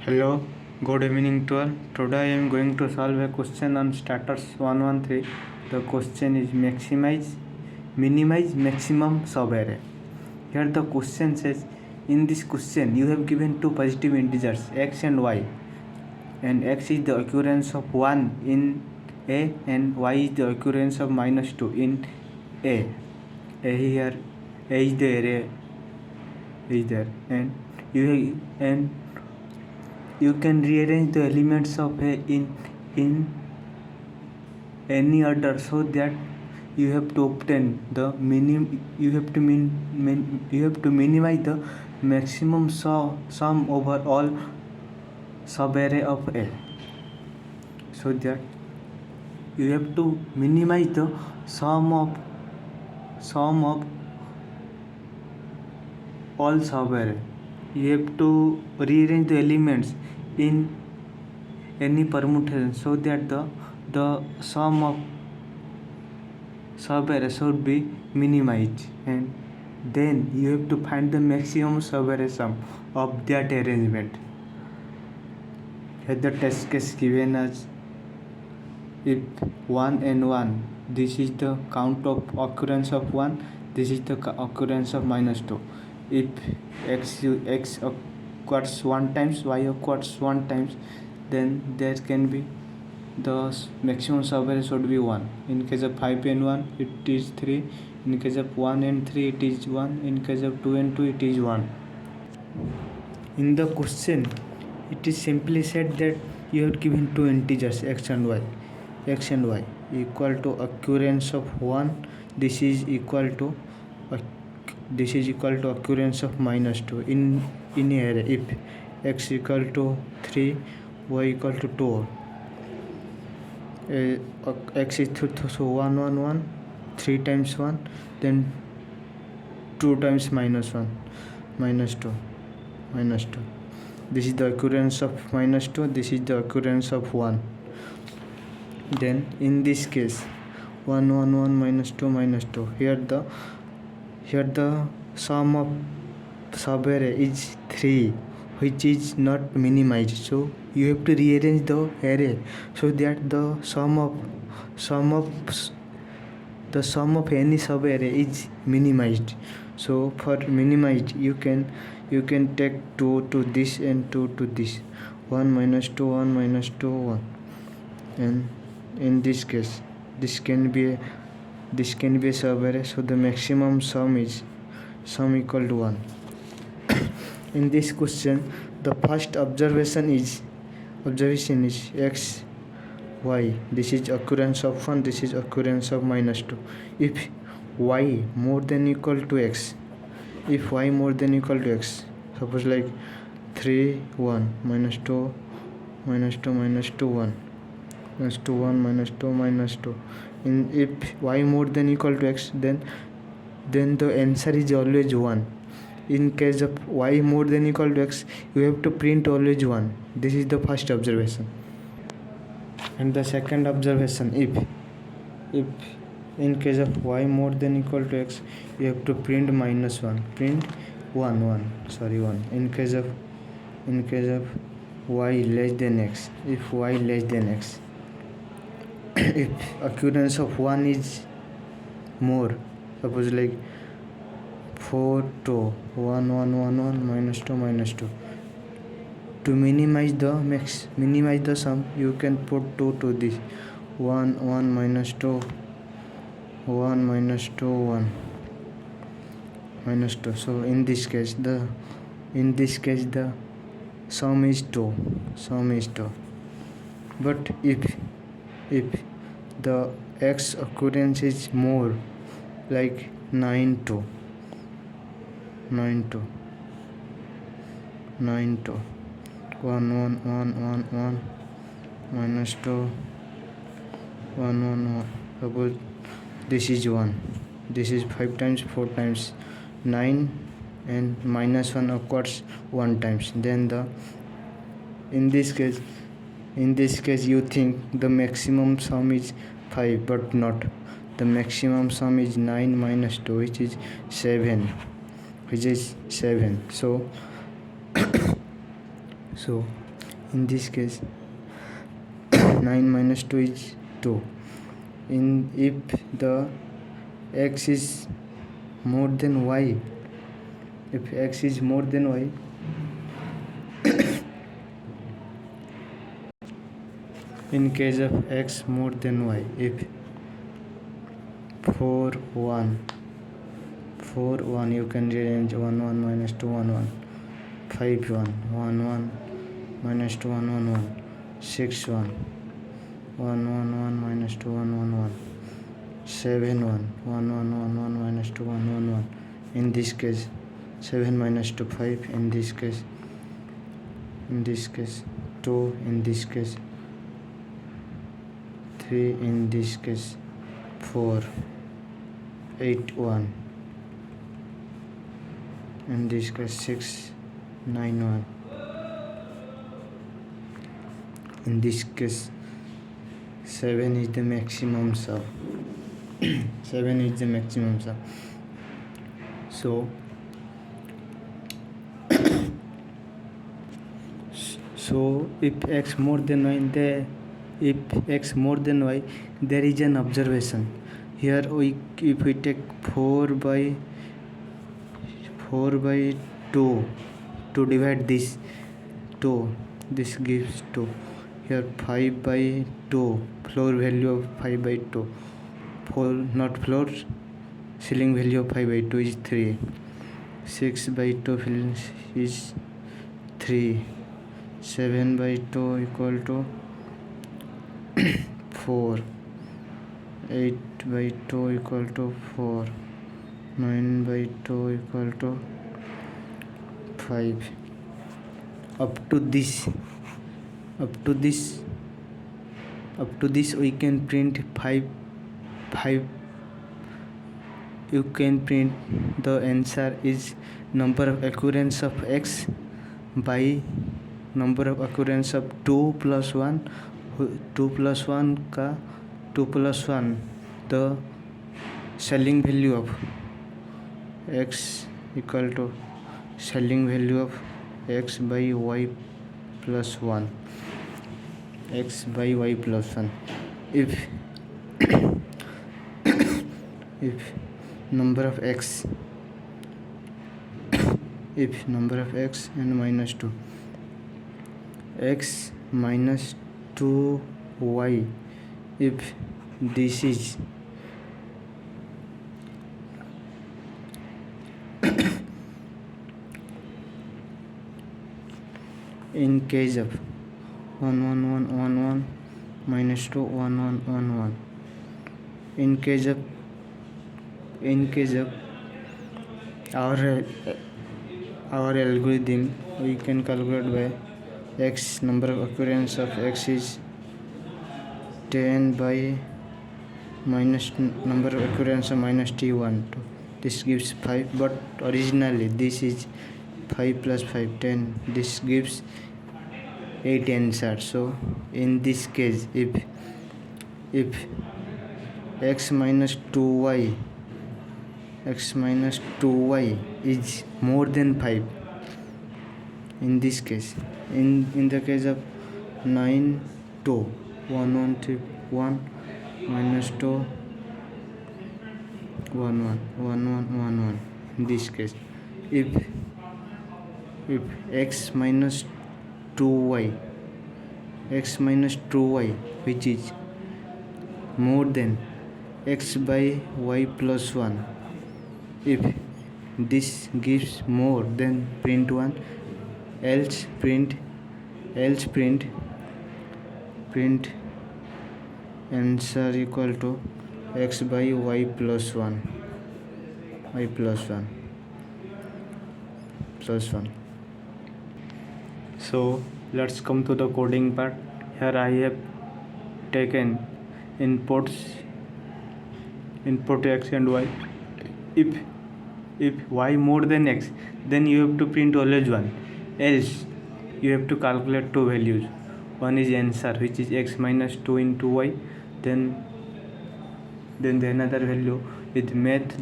Hello, good evening to all. Today I am going to solve a question on starters 113. The question is minimize maximum subarray. Here the question says, in this question you have given two positive integers x and y, and x is the occurrence of 1 in A and y is the occurrence of -2 in A. Here A is the array is there, and you can rearrange the elements of A in any order, so that you have to obtain the you have to minimize the maximum sum over all subarray of A, so that you have to minimize the sum of all subarray. You have to rearrange the elements in any permutation, so that the sum of subarray should be minimized, and then you have to find the maximum subarray sum of that arrangement. Here the test case given as, if 1 and 1, this is the count of occurrence of 1, this is the occurrence of -2. If x occurs 1 times, y occurs 1 times, then there can be the maximum subarray should be 1. In case of 5 and 1 it is 3, in case of 1 and 3 it is 1, in case of 2 and 2 it is 1. In the question it is simply said that you have given two integers x and y equal to occurrence of 1, this is equal to occurrence of -2 in array. If x equal to 3, y equal to 2, x is so 1 1 1, 3 times 1, then 2 times -1, -2. This is the occurrence of -2, this is the occurrence of 1. Then in this case 1 1 1 -2 -2, here the sum of subarray is 3, which is not minimized, so you have to rearrange the array so that the sum of any subarray is minimized. So for minimized you can take 2 to this and 2 to this, 1 -2 1 -2 1, and in this case this can be a subarray, so the maximum sum equal to 1. In this question the first observation is x y, this is occurrence of 1, this is occurrence of -2. If y more than equal to x, suppose like 3 1 -2 -2 -2 1 -2 1 -2 -2, if y more than equal to x, then the answer is always 1. In case of y more than equal to x, you have to print always 1. This is the first observation. And the second observation, if in case of y more than equal to x, you have to print -1, print 1. In case of y less than x, if y less than x, if occurrence of 1 is more, suppose like 4 2 1 1 1 1 -2 -2, to minimize the sum you can put 2 to this, 1 1 -2 1 -2 1 -2. So in this case the sum is 2. But if the x occurrence is more, like 9 2 1 1 1 1 1 -2 1 1 1, suppose this is 1, this is 5 times 4 times 9, and -1 occurs 1 times, then in this case you think the maximum sum is 5, but not. The maximum sum is 9 -2, which is 7. So In this case 9 minus 2 is 2. If the x is more than y, if x is more than y, in case of x more than y, if 4 1 4 1, you can rearrange 1 1 minus 2 1 1, 5 1 1 1 minus 2 1 1 1, 6 1 1 1 1 minus 2 1 1 1, 7 1 1 1 1 1 minus 2 1 1 1. In this case 7 minus 2 5. In this case 2. In this case 3. In this case 4. 8 1. In this case 6 9 1. In this case 7 is the maximum sum. 7 is the maximum sum. So if x more than y, there is an observation. Here if we take 4 by 2 to divide this 2, this gives 2. Here 5 by 2, floor value of 5 by 2, not floor, ceiling value of 5 by 2 is 3. 6 by 2 is 3. 7 by 2 equal to 4. 8 by 2 equal to 4. 9 by 2 equal to 5. Up to this we can print 5. You can print the answer is number of occurrence of x by number of occurrence of 2 plus 1 का 2 plus 1, the Schelling value of x equal to Schelling value of x by y plus 1. X by y plus 1. If number of x and minus 2, x minus 2y, if this is in case of 1 1 1 1 1 minus 2 1 1 1 1, in case of our algorithm, we can calculate by x, number of occurrence of x is 10 by minus number of occurrence of minus t1. This gives 5, but originally this is 5 plus 5 10. This gives 8 answer. So in this case, if x minus 2y is more than 5, in this case, in the case of 9 2 1 1 3 1 minus 2 1 1 1 1 1 1, in this case, if x minus 2y which is more than x by y plus 1, if this gives more, then print 1, else print answer equal to x by y plus 1 plus 1. So let's come to the coding part. Here I have taken input x and y. If y more than x, then you have to print always 1, else you have to calculate two values. One is answer, which is x minus 2 into y, then the another value is math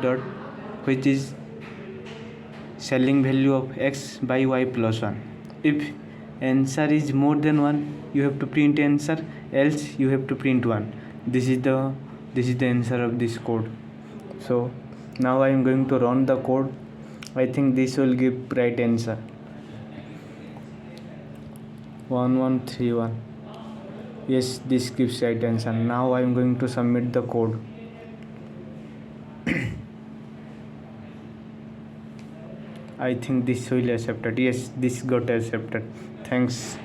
dot which is Schelling value of x by y plus 1. if answer is more than 1, you have to print answer, else you have to print 1. This is the answer of this code. So now I am going to run the code. I think this will give right answer. 1131. Yes, this gives right answer. Now I am going to submit the code. I think this will accepted. Yes, this got accepted. Thanks.